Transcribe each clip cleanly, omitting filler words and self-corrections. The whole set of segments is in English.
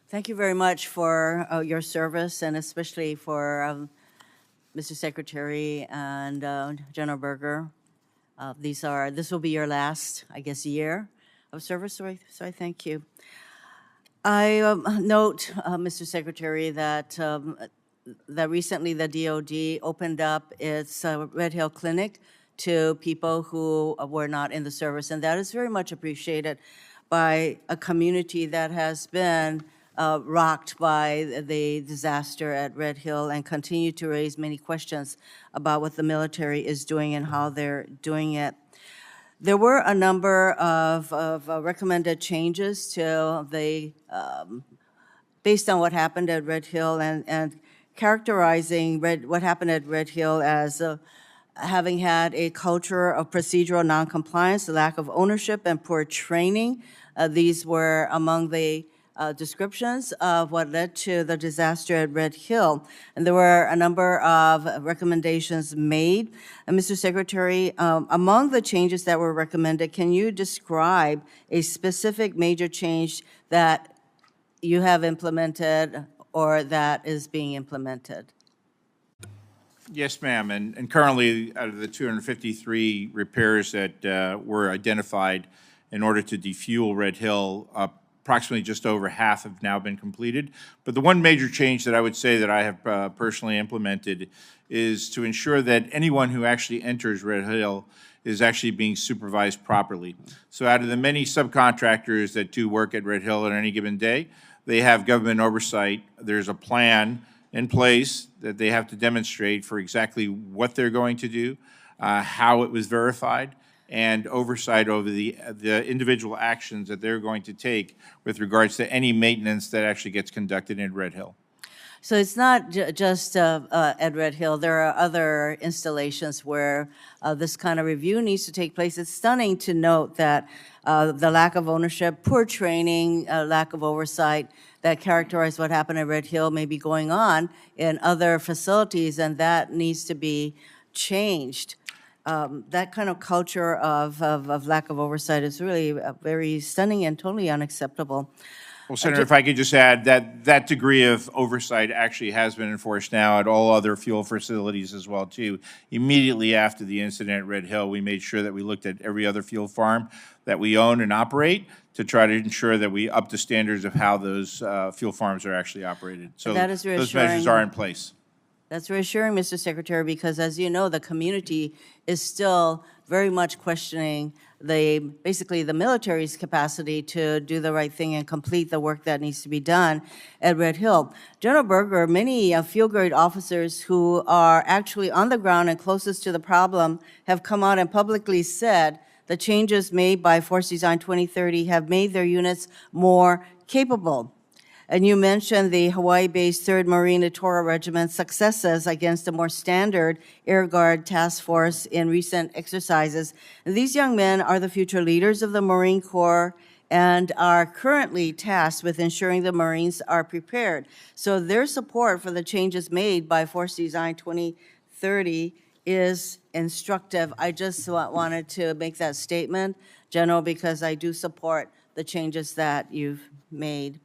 Thank you very much for your service, and especially for Mr. Secretary and General Berger. This will be your last, I guess, year of service, so I thank you. I note, Mr. Secretary, that that recently the DoD opened up its Red Hill Clinic to people who were not in the service, and that is very much appreciated by a community that has been rocked by the disaster at Red Hill and continue to raise many questions about what the military is doing and how they're doing it. There were a number of recommended changes to the, based on what happened at Red Hill and characterizing what happened at Red Hill as having had a culture of procedural noncompliance, lack of ownership, and poor training. These were among the descriptions of what led to the disaster at Red Hill. And there were a number of recommendations made. And Mr. Secretary, among the changes that were recommended, can you describe a specific major change that you have implemented or that is being implemented? Yes, ma'am. And currently, out of the 253 repairs that were identified in order to defuel Red Hill, approximately just over half have now been completed. But the one major change that I would say that I have personally implemented is to ensure that anyone who actually enters Red Hill is actually being supervised properly. So out of the many subcontractors that do work at Red Hill on any given day, they have government oversight. There's a plan in place that they have to demonstrate for exactly what they're going to do, how it was verified, and oversight over the individual actions that they're going to take with regards to any maintenance that actually gets conducted in Red Hill. So it's not just at Red Hill. There are other installations where this kind of review needs to take place. It's stunning to note that the lack of ownership, poor training, lack of oversight that characterize what happened at Red Hill may be going on in other facilities, and that needs to be changed. That kind of culture of lack of oversight is really very stunning and totally unacceptable. Well, Senator, if I could just add that that degree of oversight actually has been enforced now at all other fuel facilities as well, too. Immediately after the incident at Red Hill, we made sure that we looked at every other fuel farm that we own and operate to try to ensure that we up the standards of how those fuel farms are actually operated. So that is those measures are in place. That's reassuring, Mr. Secretary, because as you know, the community is still very much questioning basically the military's capacity to do the right thing and complete the work that needs to be done at Red Hill. General Berger, many field grade officers who are actually on the ground and closest to the problem have come out and publicly said the changes made by Force Design 2030 have made their units more capable. And you mentioned the Hawaii-based 3rd Marine Littoral Regiment's successes against a more standard Air Guard task force in recent exercises. And these young men are the future leaders of the Marine Corps and are currently tasked with ensuring the Marines are prepared. So their support for the changes made by Force Design 2030 is instructive. I just wanted to make that statement, General, because I do support the changes that you've made.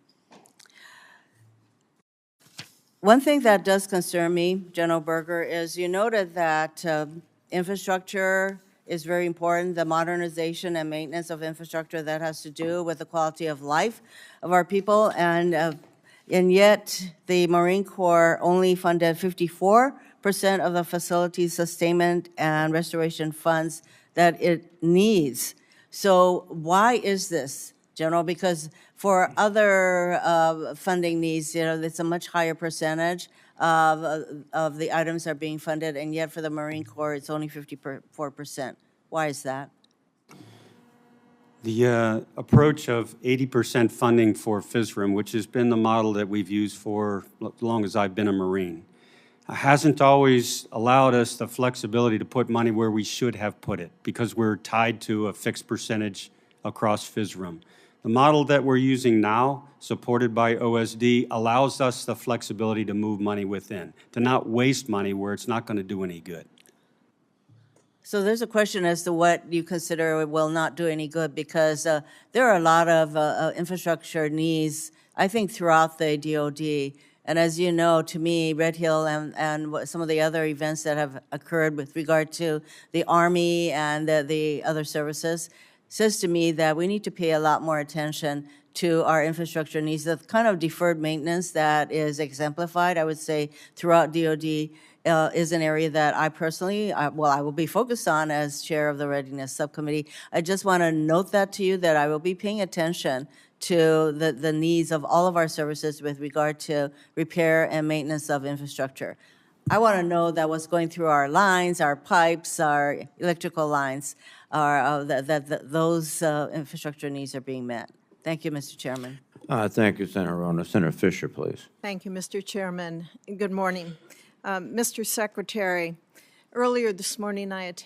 One thing that does concern me, General Berger, is you noted that infrastructure is very important, the modernization and maintenance of infrastructure that has to do with the quality of life of our people, and yet the Marine Corps only funded 54% of the facility sustainment and restoration funds that it needs. So why is this, General? Because for other funding needs, you know, it's a much higher percentage of the items are being funded, and yet for the Marine Corps, it's only 54%. Why is that? The approach of 80% funding for FISRM, which has been the model that we've used for as long as I've been a Marine, hasn't always allowed us the flexibility to put money where we should have put it because we're tied to a fixed percentage across FISRM. The model that we're using now, supported by OSD, allows us the flexibility to move money within, to not waste money where it's not going to do any good. So there's a question as to what you consider will not do any good, because there are a lot of infrastructure needs, I think, throughout the DOD. And as you know, to me, Red Hill and some of the other events that have occurred with regard to the Army and the other services says to me that we need to pay a lot more attention to our infrastructure needs, the kind of deferred maintenance that is exemplified, I would say, throughout DOD. Is an area that I personally, I will be focused on as chair of the Readiness Subcommittee. I just want to note that to you, that I will be paying attention to the needs of all of our services with regard to repair and maintenance of infrastructure. I want to know that what's going through our lines, our pipes, our electrical lines, are, that those infrastructure needs are being met. Thank you, Mr. Chairman. Thank you, Senator Hirono. Senator Fisher, please. Thank you, Mr. Chairman. Good morning. Mr. Secretary, earlier this morning I attended